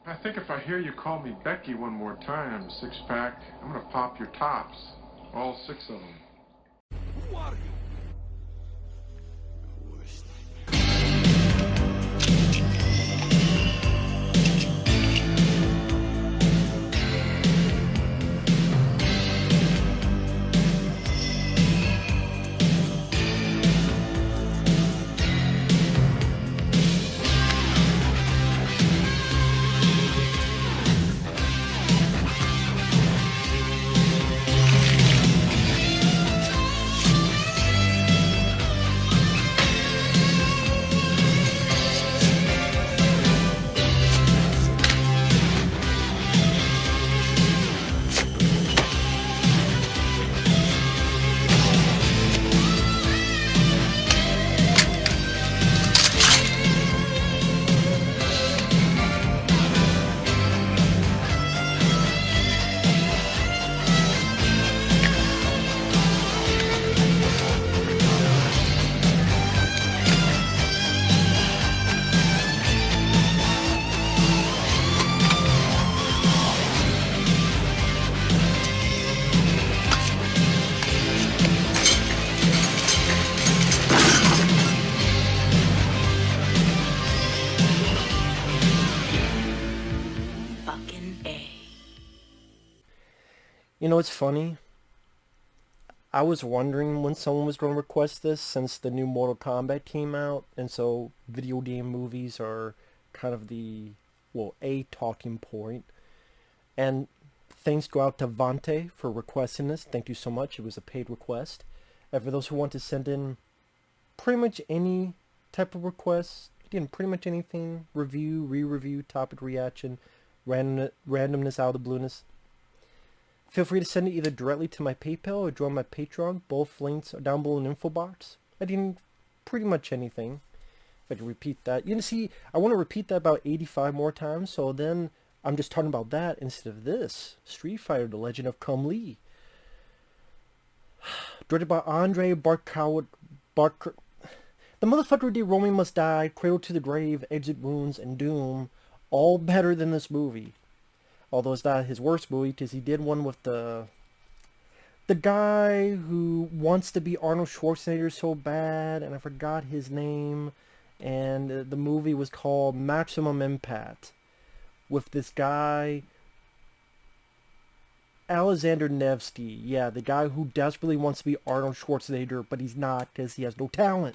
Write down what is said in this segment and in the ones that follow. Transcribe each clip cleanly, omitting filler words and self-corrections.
I think if I hear you call me Becky one more time, six-pack, I'm gonna pop your tops. All six of them. Who are you? You know, it's funny. I was wondering when someone was going to request this since the new Mortal Kombat came out, and so video game movies are kind of the, well, a talking point. And thanks go out to Vonte for requesting this. Thank you so much. It was a paid request. And for those who want to send in pretty much any type of request, again, pretty much anything, review, re-review, topic reaction, randomness out of the blueness, feel free to send it either directly to my PayPal or join my Patreon. Both links are down below in the info box. I did pretty much anything. If I can repeat that. You know, see, I want to repeat that about 85 more times, so then I'm just talking about that instead of this. Street Fighter, The Legend of Chun-Li. Directed by Andre Barkow. The motherfucker did Roman Must Die, Cradle to the Grave, Exit Wounds, and Doom. All better than this movie. Although it's not his worst movie, because he did one with the guy who wants to be Arnold Schwarzenegger so bad, and I forgot his name, and the movie was called Maximum Impact, with this guy, Alexander Nevsky, yeah, the guy who desperately wants to be Arnold Schwarzenegger, but he's not, because he has no talent.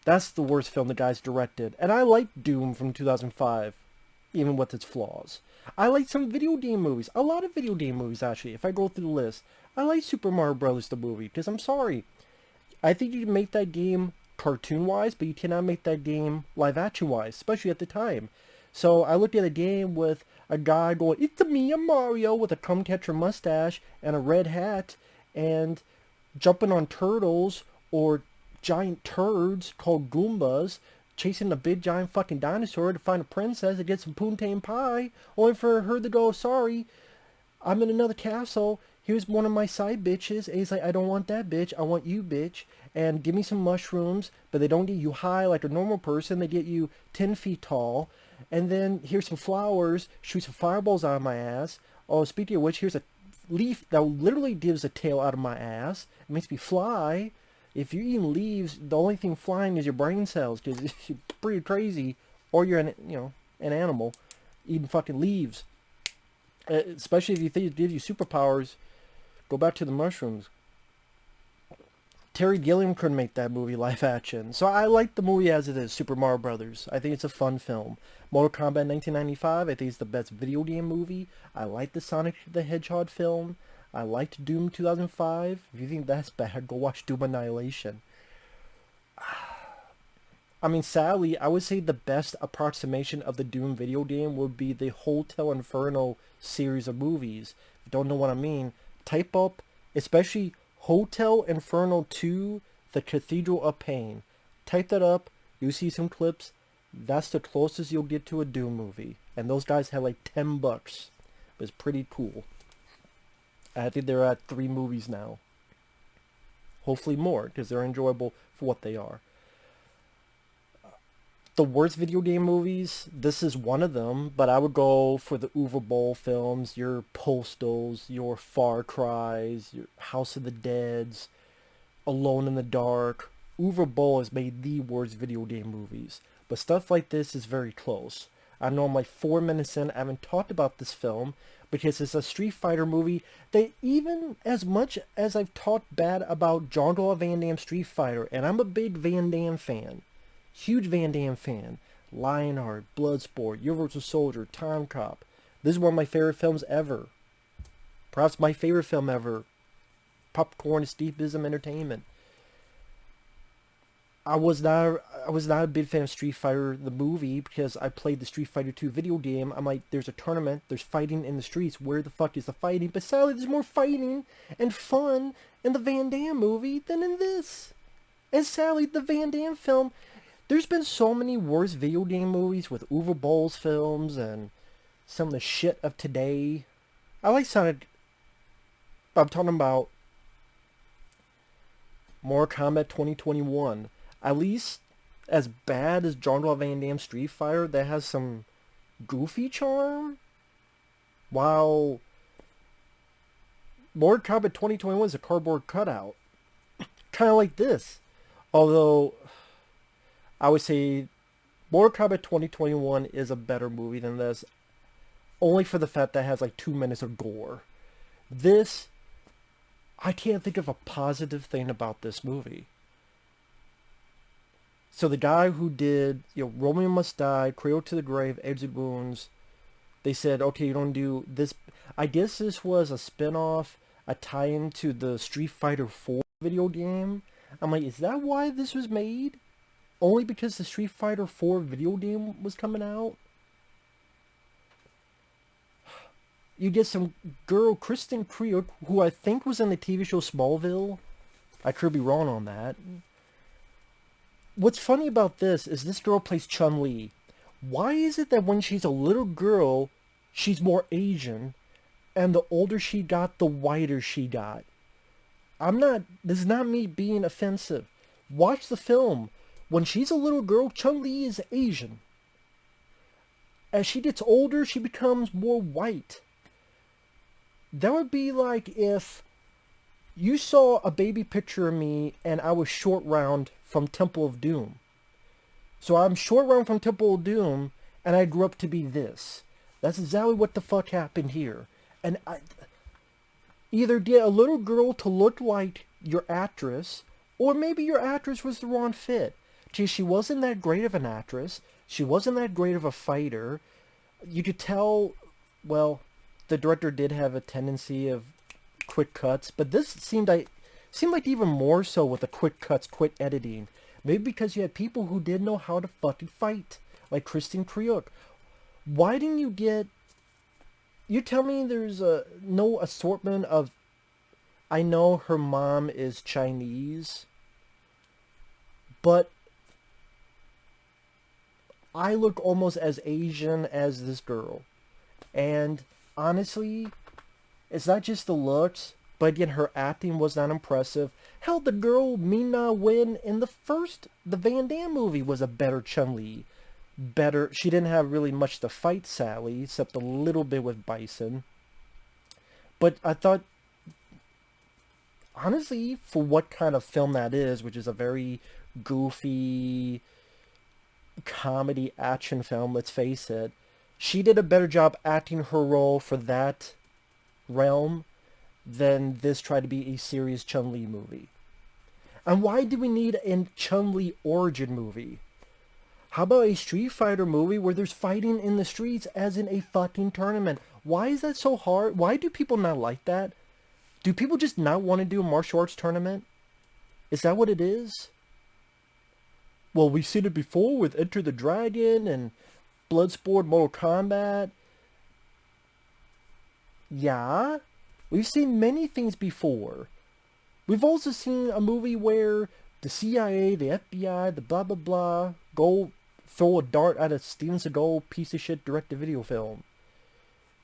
That's the worst film the guy's directed, and I like Doom from 2005, even with its flaws. I like some video game movies. A lot of video game movies, actually, if I go through the list. I like Super Mario Bros. The movie, because I'm sorry. I think you can make that game cartoon-wise, but you cannot make that game live-action-wise, especially at the time. So I looked at a game with a guy going, "It's me, I'm Mario," with a cum-catcher mustache and a red hat, and jumping on turtles or giant turds called Goombas, chasing a big giant fucking dinosaur to find a princess to get some poontang pie, only for her to go, "Sorry, I'm in another castle, here's one of my side bitches," and he's like, "I don't want that bitch, I want you, bitch, and give me some mushrooms," but they don't get you high like a normal person, they get you 10 feet tall, and then here's some flowers, shoot some fireballs out of my ass, oh, speaking of which, here's a leaf that literally gives a tail out of my ass, it makes me fly. If you're eating leaves, the only thing flying is your brain cells, because you're pretty crazy, or you're an animal eating fucking leaves. Especially if you think it gives you superpowers, go back to the mushrooms. Terry Gilliam couldn't make that movie live action, so I like the movie as it is. Super Mario Brothers. I think it's a fun film. Mortal Kombat 1995. I think it's the best video game movie. I like the Sonic the Hedgehog film. I liked Doom 2005. If you think that's bad, go watch Doom Annihilation. I mean, sadly, I would say the best approximation of the Doom video game would be the Hotel Inferno series of movies. If you don't know what I mean, type up, especially Hotel Inferno 2, The Cathedral of Pain. Type that up, you see some clips, that's the closest you'll get to a Doom movie. And those guys had like $10. It was pretty cool. I think they're at 3 movies now. Hopefully more, because they're enjoyable for what they are. the worst video game movies, this is one of them, but I would go for the Uwe Boll films, your Postals, your Far Cries, your House of the Deads, Alone in the Dark. Uwe Boll has made the worst video game movies, but stuff like this is very close. I know I'm like 4 minutes in, I haven't talked about this film, because it's a Street Fighter movie that, even as much as I've talked bad about Jean-Claude Van Damme Street Fighter, and I'm a big Van Damme fan, huge Van Damme fan, Lionheart, Bloodsport, Universal Soldier, Time Cop, this is one of my favorite films ever. Perhaps my favorite film ever. Popcorn escapism entertainment. I was not a big fan of Street Fighter the movie because I played the Street Fighter 2 video game. I'm like, there's a tournament, there's fighting in the streets. Where the fuck is the fighting? But sadly, there's more fighting and fun in the Van Damme movie than in this. And sadly, the Van Damme film, there's been so many worse video game movies with Uwe Boll's films and some of the shit of today. I like Sonic. I'm talking about Mortal Kombat 2021. At least as bad as Jean-Claude Van Damme Street Fighter, that has some goofy charm. While Mortal Kombat 2021 is a cardboard cutout. Kind of like this. Although, I would say Mortal Kombat 2021 is a better movie than this. Only for the fact that it has like 2 minutes of gore. This, I can't think of a positive thing about this movie. So the guy who did, Romeo Must Die, Cradle to the Grave, Exit Wounds, they said, okay, you don't do this. I guess this was a spin-off, a tie-in to the Street Fighter 4 video game. I'm like, is that why this was made? Only because the Street Fighter 4 video game was coming out? You get some girl, Kristin Kreuk, who I think was in the TV show Smallville. I could be wrong on that. What's funny about this is this girl plays Chun-Li. Why is it that when she's a little girl, she's more Asian, and the older she got, the whiter she got? This is not me being offensive. Watch the film. When she's a little girl, Chun-Li is Asian. As she gets older, she becomes more white. That would be like if you saw a baby picture of me and I was Short Round from Temple of Doom. So I'm Short Round from Temple of Doom and I grew up to be this. That's exactly what the fuck happened here. And I either get a little girl to look like your actress, or maybe your actress was the wrong fit. Gee, she wasn't that great of an actress. She wasn't that great of a fighter. You could tell, well, the director did have a tendency of quick cuts, but this seemed like even more so with the quick cuts, quick editing. Maybe because you had people who didn't know how to fucking fight, like Kristin Kreuk. Why didn't you get... You tell me there's no assortment of... I know her mom is Chinese, but I look almost as Asian as this girl. And honestly, it's not just the looks, but again, her acting was not impressive. Hell, the girl Mina Wen in the Van Damme movie was a better Chun-Li. Better, she didn't have really much to fight, Sally, except a little bit with Bison. But I thought, honestly, for what kind of film that is, which is a very goofy comedy action film, let's face it, she did a better job acting her role for that realm than this tried to be a serious Chun-Li movie. And why do we need a Chun-Li origin movie? How about a Street Fighter movie where there's fighting in the streets as in a fucking tournament? Why is that so hard? Why do people not like that? Do people just not want to do a martial arts tournament? Is that what it is? Well, we've seen it before with Enter the Dragon and Bloodsport, Mortal Kombat. Yeah, we've seen many things before. We've also seen a movie where the CIA, the FBI, the blah blah blah, go throw a dart at a Steven Seagal piece of shit direct-to-video film.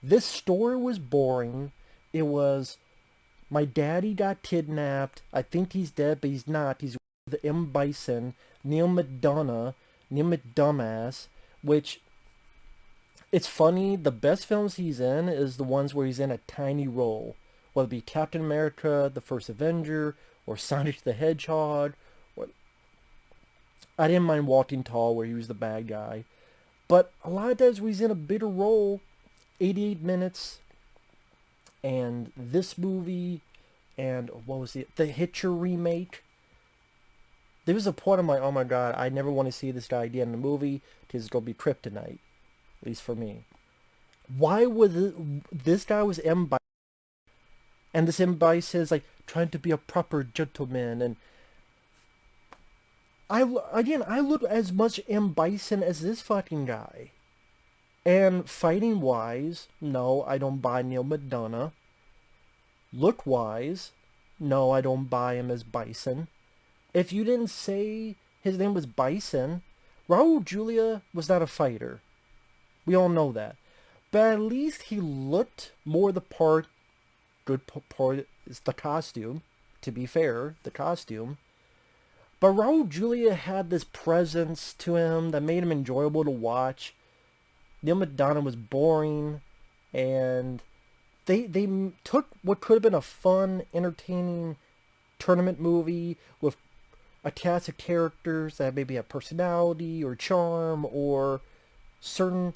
This story was boring. It was, my daddy got kidnapped. I think he's dead, but he's not. He's with M. Bison, Neal McDonough. Neal McDonough, which, it's funny, the best films he's in is the ones where he's in a tiny role. Whether it be Captain America, The First Avenger, or Sonic the Hedgehog. Or... I didn't mind Walking Tall where he was the bad guy. But a lot of times when he's in a bigger role, 88 minutes, and this movie, and what was it? The Hitcher remake. There was a point I'm like, oh my god, I never want to see this guy again in the movie because it's going to be kryptonite. At least for me. Why would this guy was M. Bison, and this M. Bison is like trying to be a proper gentleman, and I look as much M. Bison as this fucking guy. And fighting wise, no, I don't buy Neal McDonough. Look wise, no, I don't buy him as Bison. If you didn't say his name was Bison, Raul Julia was not a fighter. We all know that. But at least he looked more the part. Good part is the costume. To be fair, the costume. But Raul Julia had this presence to him that made him enjoyable to watch. Neal McDonough was boring. And they took what could have been a fun, entertaining tournament movie with a cast of characters that maybe have personality or charm or certain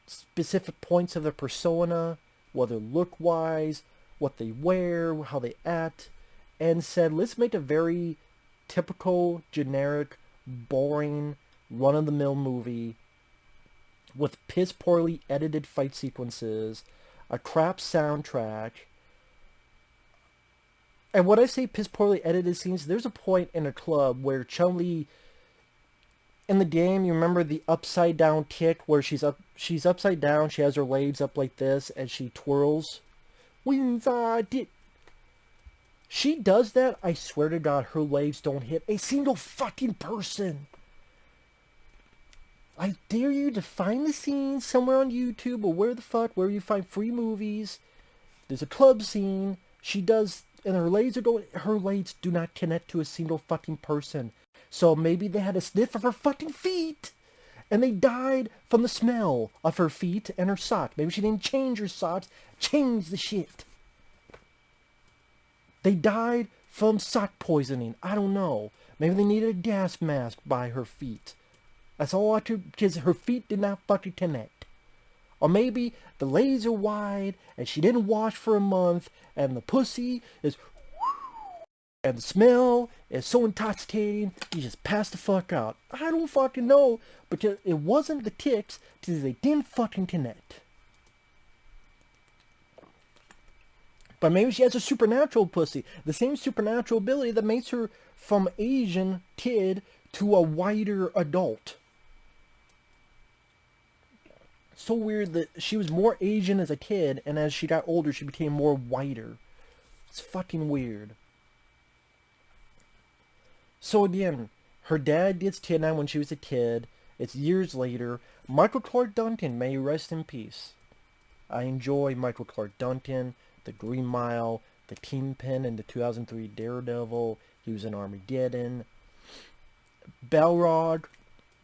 specific points of their persona, whether look-wise, what they wear, how they act, and said, let's make a very typical, generic, boring, run-of-the-mill movie with piss-poorly edited fight sequences, a crap soundtrack. And when I say piss-poorly edited scenes, there's a point in a club where Chun-Li, in the game, you remember the upside down kick where she's upside down, she has her legs up like this, and she twirls. Wins I did. She does that, I swear to God, her legs don't hit a single fucking person. I dare you to find the scene somewhere on YouTube or where you find free movies. There's a club scene. She does, and her legs do not connect to a single fucking person. So maybe they had a sniff of her fucking feet, and they died from the smell of her feet and her socks. Maybe she didn't change her socks, change the shit. They died from sock poisoning. I don't know. Maybe they needed a gas mask by her feet. That's all I could, because her feet did not fucking connect. Or maybe the legs are wide, and she didn't wash for a month, and the pussy is... And the smell is so intoxicating, you just pass the fuck out. I don't fucking know, because it wasn't the ticks, because they didn't fucking connect. But maybe she has a supernatural pussy. The same supernatural ability that makes her from Asian kid to a whiter adult. So weird that she was more Asian as a kid, and as she got older, she became more whiter. It's fucking weird. So again, her dad gets kidnapped when she was a kid. It's years later. Michael Clarke Duncan, may he rest in peace. I enjoy Michael Clarke Duncan, The Green Mile, the Kingpin in the 2003 Daredevil. He was in Armageddon. Balrog,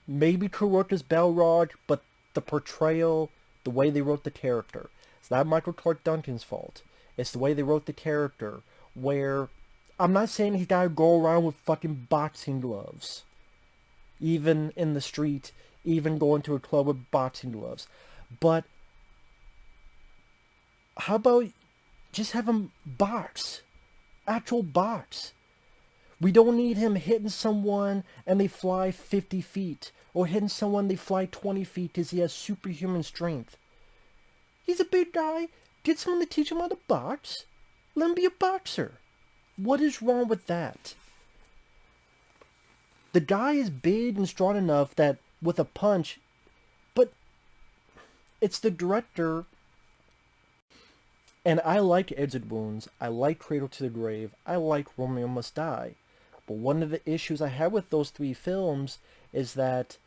maybe Kreuk as Balrog, but the portrayal, the way they wrote the character. It's not Michael Clarke Duncan's fault. It's the way they wrote the character, where... I'm not saying he's got to go around with fucking boxing gloves. Even in the street, even going to a club with boxing gloves. But how about just have him box? Actual box. We don't need him hitting someone and they fly 50 feet. Or hitting someone they fly 20 feet because he has superhuman strength. He's a big guy. Get someone to teach him how to box. Let him be a boxer. What is wrong with that? The guy is big and strong enough that with a punch, but it's the director. And I like Exit Wounds. I like Cradle to the Grave. I like Romeo Must Die. But one of the issues I have with those three films is that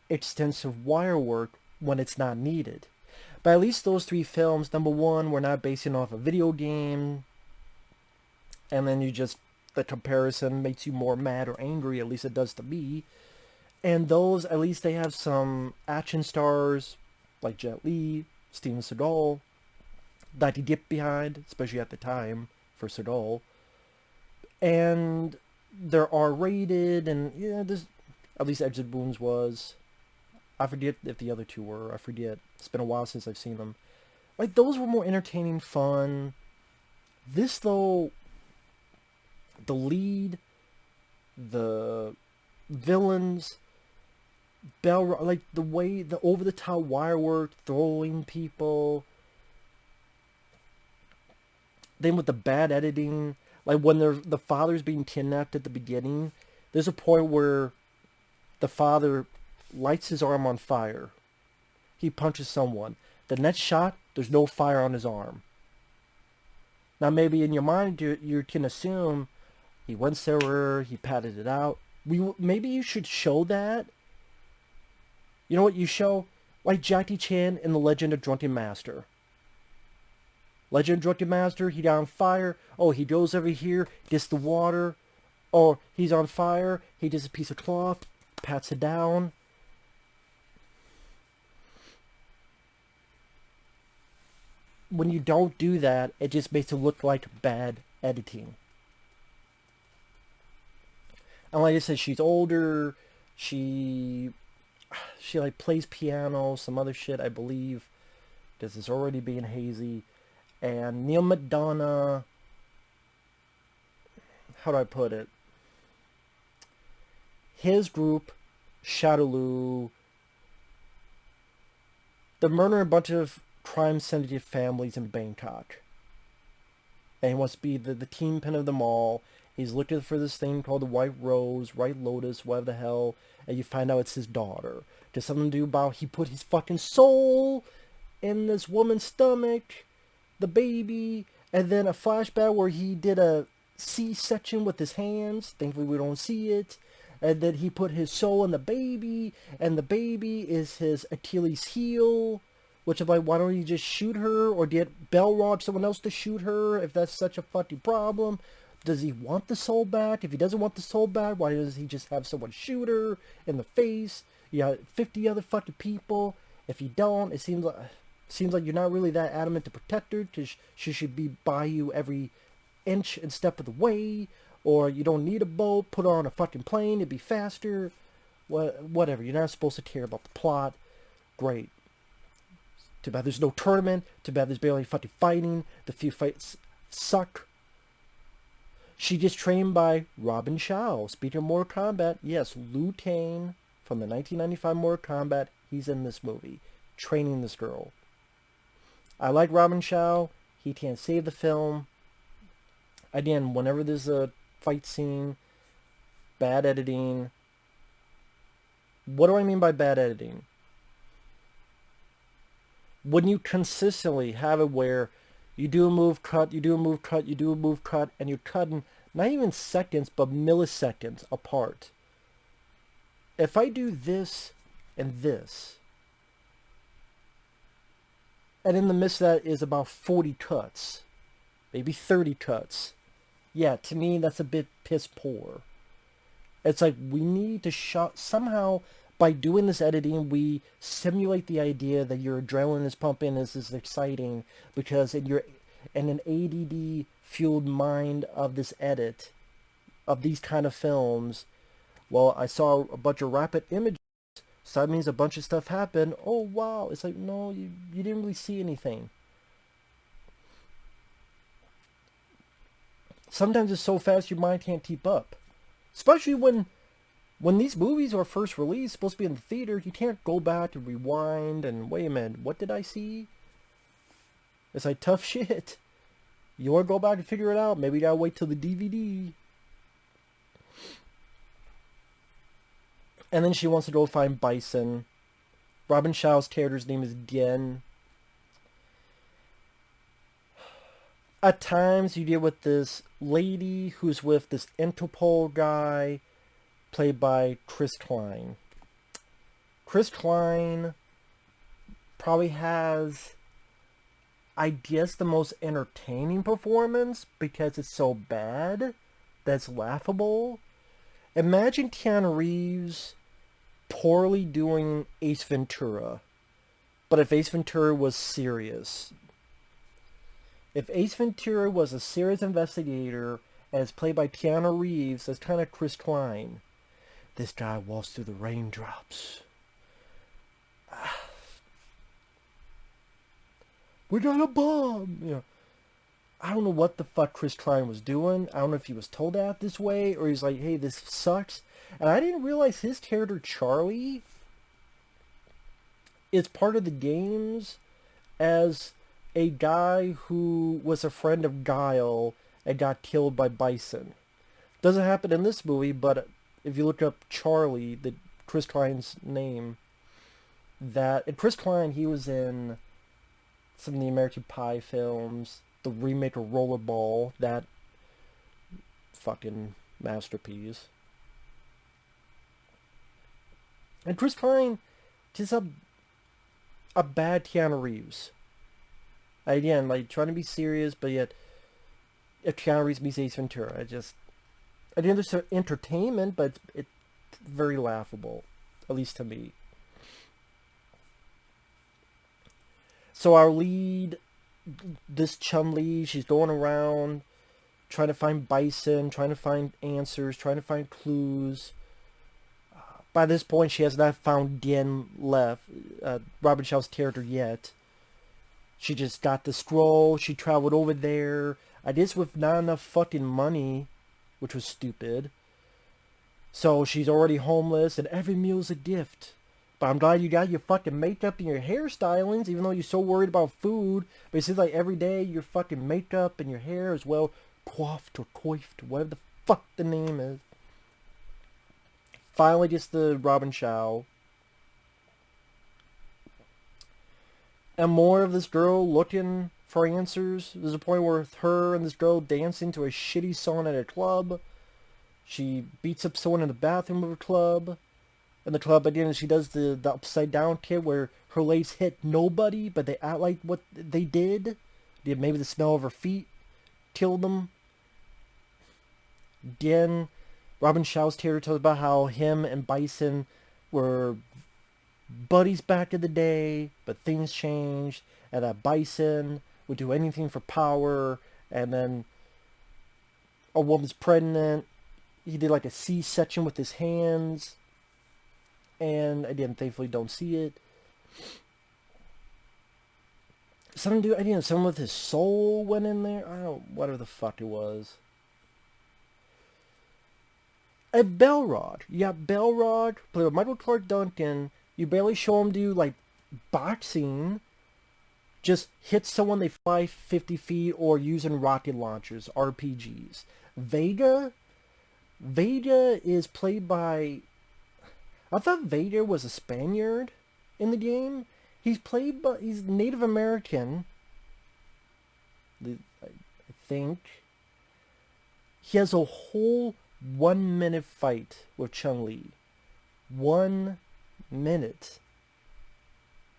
extensive wire work when it's not needed. But at least those three films, number one, were not basing off a video game. And then the comparison makes you more mad or angry, at least it does to me. And those, at least they have some action stars like Jet Li, Steven Seagal, that he dipped behind, especially at the time for Seagal. And they're R-rated, and yeah, this, at least Edge of Wounds was. I forget if the other two were. I forget. It's been a while since I've seen them. Like, those were more entertaining, fun. This, though, the lead, the villains, Balrog, like, the way, the over-the-top wire work, throwing people. Then with the bad editing, like, when the father's being kidnapped at the beginning, there's a point where the father lights his arm on fire. He punches someone. The next shot, there's no fire on his arm. Now, maybe in your mind, you can assume he went somewhere, he patted it out. Maybe you should show that. You know what you show? Like Jackie Chan in The Legend of Drunken Master. Legend of Drunken Master, he got on fire. Oh, he goes over here, gets the water. Or he's on fire, he does a piece of cloth, pats it down. When you don't do that, it just makes it look like bad editing. And like I said, she's older. She like plays piano, some other shit, I believe. This is already being hazy. And Neal McDonough, how do I put it? His group, Shadaloo, they're murdering a bunch of crime-sensitive families in Bangkok. And he wants to be the kingpin of them all. He's looking for this thing called the White Rose, White Lotus, whatever the hell. And you find out it's his daughter. There's something to do about he put his fucking soul in this woman's stomach, the baby. And then a flashback where he did a C-section with his hands. Thankfully we don't see it. And then he put his soul in the baby. And the baby is his Achilles heel. Which I'm like, why don't you just shoot her? Or get Balrog someone else to shoot her if that's such a fucking problem? Does he want the soul back? If he doesn't want the soul back, why does he just have someone shoot her in the face? You got 50 other fucking people. If you don't, it seems like you're not really that adamant to protect her, because she should be by you every inch and step of the way. Or you don't need a boat, put her on a fucking plane, it'd be faster. Whatever, you're not supposed to care about the plot. Great. Too bad there's no tournament. Too bad there's barely fucking fighting. The few fights suck. She gets trained by Robin Shao. Speaking of Mortal Kombat, yes, Liu Kang from the 1995 Mortal Kombat, he's in this movie, training this girl. I like Robin Shao. He can't save the film. Again, whenever there's a fight scene, bad editing. What do I mean by bad editing? When you consistently have it where you do a move cut, you do a move cut, you do a move cut, and you're cutting not even seconds, but milliseconds apart. If I do this and this, and in the midst of that is about 40 cuts, maybe 30 cuts, yeah, to me that's a bit piss poor. It's like we need to somehow, by doing this editing, we simulate the idea that your adrenaline is pumping, this is exciting, because in an ADD fueled mind of this edit, of these kind of films, well, I saw a bunch of rapid images, so that means a bunch of stuff happened. Oh wow, it's like, no, you didn't really see anything. Sometimes it's so fast your mind can't keep up, especially when these movies are first released, supposed to be in the theater. You can't go back and rewind and, wait a minute, what did I see? It's like tough shit. You want to go back and figure it out? Maybe you gotta wait till the DVD. And then she wants to go find Bison. Robin Shao's character's name is Dien. At times you deal with this lady who's with this Interpol guy, played by Klein. Klein probably has, I guess, the most entertaining performance because it's so bad that's laughable. Imagine Keanu Reeves poorly doing Ace Ventura. But if Ace Ventura was serious. If Ace Ventura was a serious investigator, as played by Keanu Reeves, as kind of Chris Klein. This guy walks through the raindrops. We got a bomb! You know, I don't know what the fuck Chris Klein was doing. I don't know if he was told to act this way, or he's like, hey, this sucks. And I didn't realize his character, Charlie, is part of the games as a guy who was a friend of Guile and got killed by Bison. Doesn't happen in this movie, but if you look up Charlie, the Chris Klein's name, and Chris Klein, he was in some of the American Pie films, the remake of Rollerball, that fucking masterpiece. And Chris Klein, just a bad Keanu Reeves. Again, like, trying to be serious, but yet, if Keanu Reeves meets Ace Ventura, I think there's entertainment, but it's very laughable, at least to me. So our lead, this Chun-Li, she's going around trying to find Bison, trying to find answers, trying to find clues. By this point, she has not found Dien left, Robin Shaw's character, yet. She just got the scroll, she traveled over there. I guess with not enough fucking money, which was stupid. So she's already homeless, and every meal's a gift. But I'm glad you got your fucking makeup and your hairstylings, even though you're so worried about food. But it seems like every day your fucking makeup and your hair is well coiffed or coiffed, whatever the fuck the name is. Finally gets the Robin Shaw. And more of this girl looking for answers. There's a point where her and this girl dancing to a shitty song at a club. She beats up someone in the bathroom of a club. In the club again, she does the upside down kid where her legs hit nobody, but they act like what they did. Maybe the smell of her feet killed them. Again, Robin Shaw's character tells about how him and Bison were buddies back in the day, but things changed, and that Bison would do anything for power, and then a woman's pregnant. He did like a C-section with his hands, and again, thankfully don't see it. Someone with his soul went in there. I don't know, whatever the fuck it was. And Balrog. You got Balrog, played with Michael Clarke Duncan. You barely show him do, like, boxing. Just hit someone, they fly 50 feet, or using rocket launchers, RPGs. Vega is played by... I thought Vega was a Spaniard in the game. He's Native American. I think. He has a whole 1 minute fight with Chun-Li. 1 minute.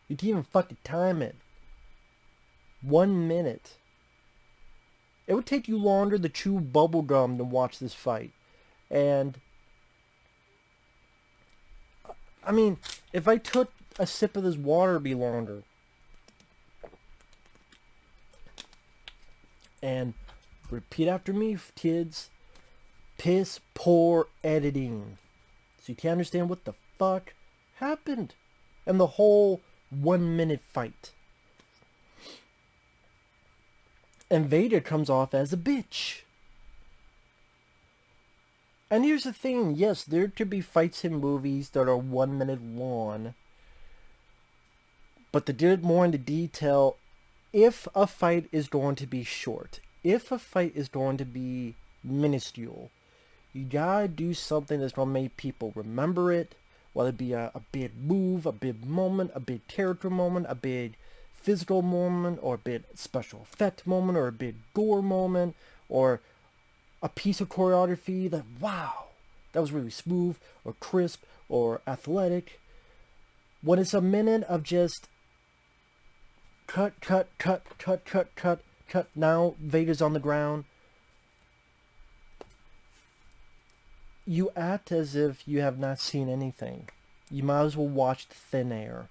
You can't even fucking time it. 1 minute. It would take you longer to chew bubblegum than watch this fight. And I mean, if I took a sip of this water, it'd be longer. And repeat after me, kids. Piss poor editing. So you can't understand what the fuck happened. And the whole 1 minute fight. And Vega comes off as a bitch. And here's the thing, yes, there could be fights in movies that are 1 minute long. But to get more into detail, if a fight is going to be short, if a fight is going to be minuscule, you gotta do something that's gonna make people remember it, whether it be a big move, a big moment, a big character moment, a big physical moment, or a big special effect moment, or a big gore moment, or a piece of choreography that, wow, that was really smooth, or crisp, or athletic. When it's a minute of just cut, now Vega's on the ground, you act as if you have not seen anything. You might as well watch Thin Air.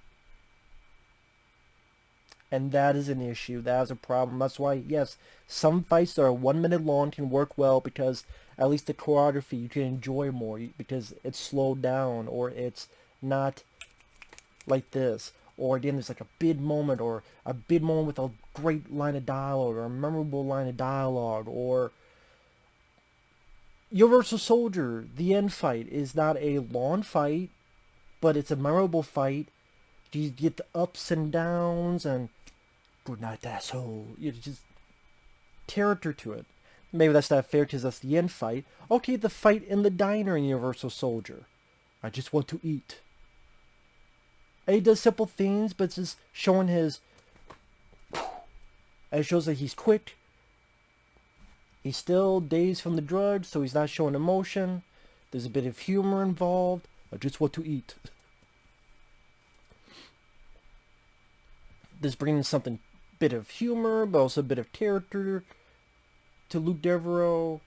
And that is an issue. That is a problem. That's why, yes, some fights that are 1 minute long can work well because at least the choreography you can enjoy more because it's slowed down or it's not like this. Or again, there's like a big moment or a big moment with a great line of dialogue or a memorable line of dialogue. Or Universal Soldier, the end fight, is not a long fight, but it's a memorable fight. You get the ups and downs and good night, asshole. You just character to it. Maybe that's not fair because that's the end fight. Okay, the fight in the diner in Universal Soldier. I just want to eat. And he does simple things, but it's just showing his... And it shows that he's quick. He's still dazed from the drugs, so he's not showing emotion. There's a bit of humor involved. I just want to eat. This brings something, bit of humor, but also a bit of character to Luke Devereaux.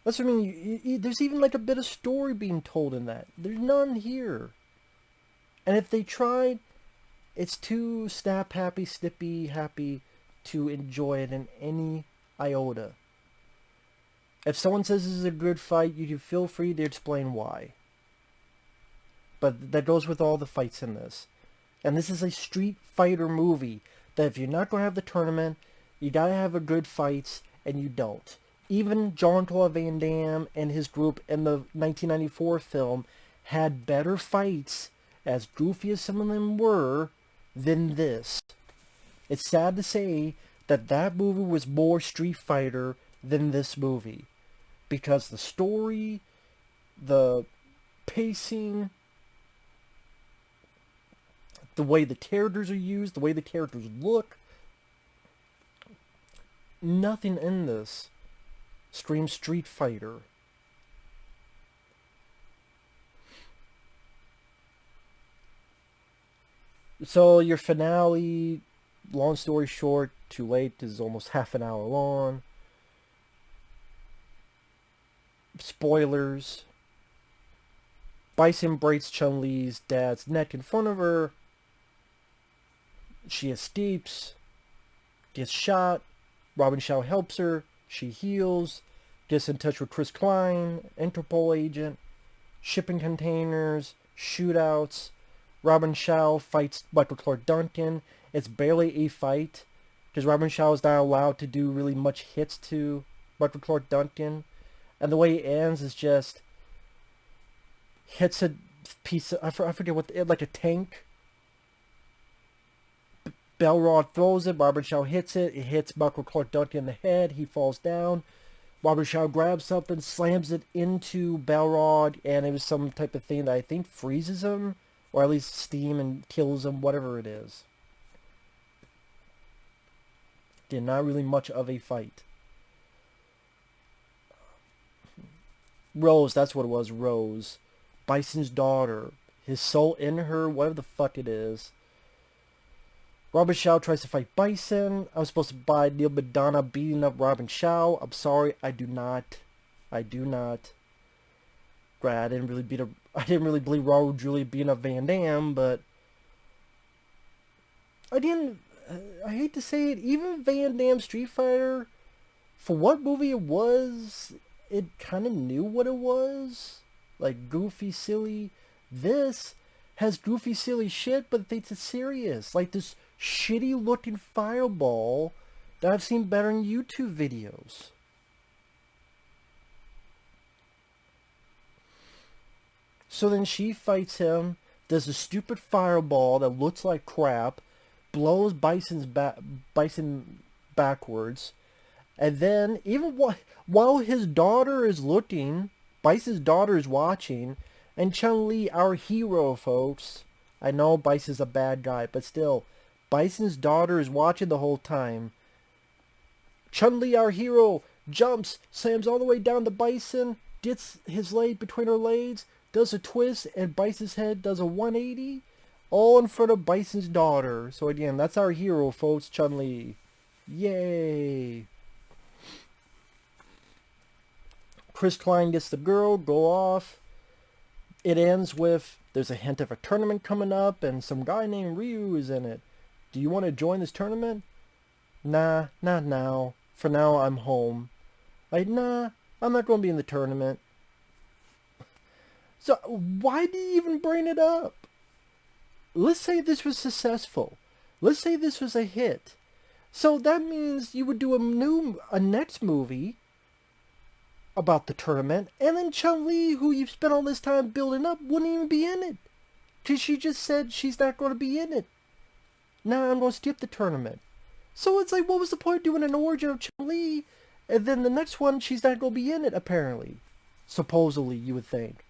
That's what I mean. There's even like a bit of story being told in that. There's none here. And if they tried, it's too snap happy, snippy happy to enjoy it in any iota. If someone says this is a good fight, you can feel free to explain why. But that goes with all the fights in this. And this is a Street Fighter movie that if you're not going to have the tournament, you got to have a good fights, and you don't. Even Jean-Claude Van Damme and his group in the 1994 film had better fights, as goofy as some of them were, than this. It's sad to say that that movie was more Street Fighter than this movie. Because the story, the pacing, the way the characters are used, the way the characters look, nothing in this screams Street Fighter. So your finale, long story short, too late, is almost half an hour long. Spoilers. Bison breaks Chun-Li's dad's neck in front of her. She escapes, gets shot. Robin Shaw helps her. She heals, gets in touch with Klein, Interpol agent, shipping containers, shootouts. Robin Shaw fights Michael Clarke Duncan. It's barely a fight, because Robin Shaw is not allowed to do really much hits to Michael Clarke Duncan. And the way it ends is just hits a piece of, I forget what, like a tank. Balrog throws it, Robin Shaw hits it, it hits Michael Clarke Duncan in the head, he falls down. Robin Shaw grabs something, slams it into Balrog, and it was some type of thing that I think freezes him, or at least steam and kills him, whatever it is. Did not really much of a fight. Rose, that's what it was, Rose. Bison's daughter. His soul in her, whatever the fuck it is. Robin Shaw tries to fight Bison. I was supposed to buy Neal McDonough beating up Robin Shaw. I'm sorry, I do not. I do not. I didn't really believe Raul Julia beating up Van Damme, but I hate to say it, even Van Damme Street Fighter, for what movie it was, it kind of knew what it was. Like, goofy, silly. This has goofy, silly shit, but thinks it's serious. Like this shitty looking fireball that I've seen better in YouTube videos. So then she fights him, does a stupid fireball that looks like crap, blows Bison backwards, and then even while his daughter is looking, Bison's daughter is watching, and Chun-Li, our hero, folks. I know Bison's a bad guy, but still, Bison's daughter is watching the whole time. Chun-Li, our hero, jumps, slams all the way down to Bison, gets his leg between her legs, does a twist, and Bison's head does a 180, all in front of Bison's daughter. So again, that's our hero, folks, Chun-Li. Yay! Chris Klein gets the girl, go off. It ends with, there's a hint of a tournament coming up, and some guy named Ryu is in it. Do you want to join this tournament? Nah, not now. For now, I'm home. Like, nah, I'm not going to be in the tournament. So, why do you even bring it up? Let's say this was successful. Let's say this was a hit. So that means you would do a next movie about the tournament, and then Chun-Li, who you've spent all this time building up, wouldn't even be in it. Because she just said she's not going to be in it. Now I'm going to skip the tournament. So it's like, what was the point of doing an origin of Chun-Li, and then the next one, she's not going to be in it, apparently. Supposedly, you would think.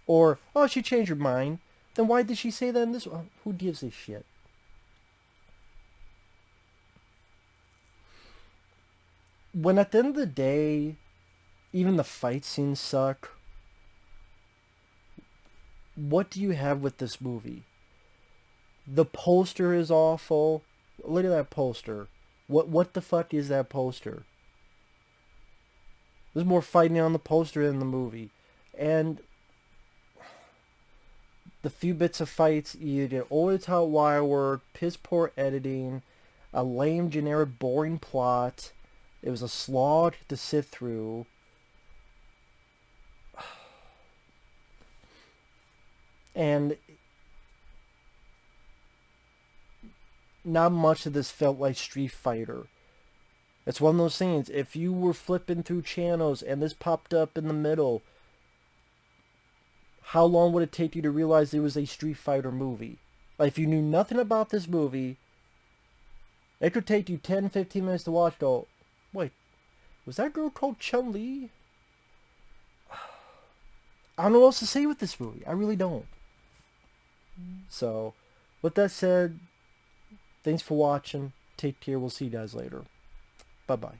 Or, oh, she changed her mind. Then why did she say that in this one? Who gives a shit? When at the end of the day, even the fight scenes suck, what do you have with this movie? The poster is awful. Look at that poster. What the fuck is that poster? There's more fighting on the poster than the movie. And the few bits of fights, you get over-the-top wire work, piss-poor editing, a lame, generic, boring plot. It was a slog to sit through. And not much of this felt like Street Fighter. It's one of those things, if you were flipping through channels and this popped up in the middle, how long would it take you to realize it was a Street Fighter movie? Like, if you knew nothing about this movie, it could take you 10-15 minutes to watch, go, wait, was that girl called Chun-Li? I don't know what else to say with this movie. I really don't. So, with that said, thanks for watching. Take care. We'll see you guys later. Bye-bye.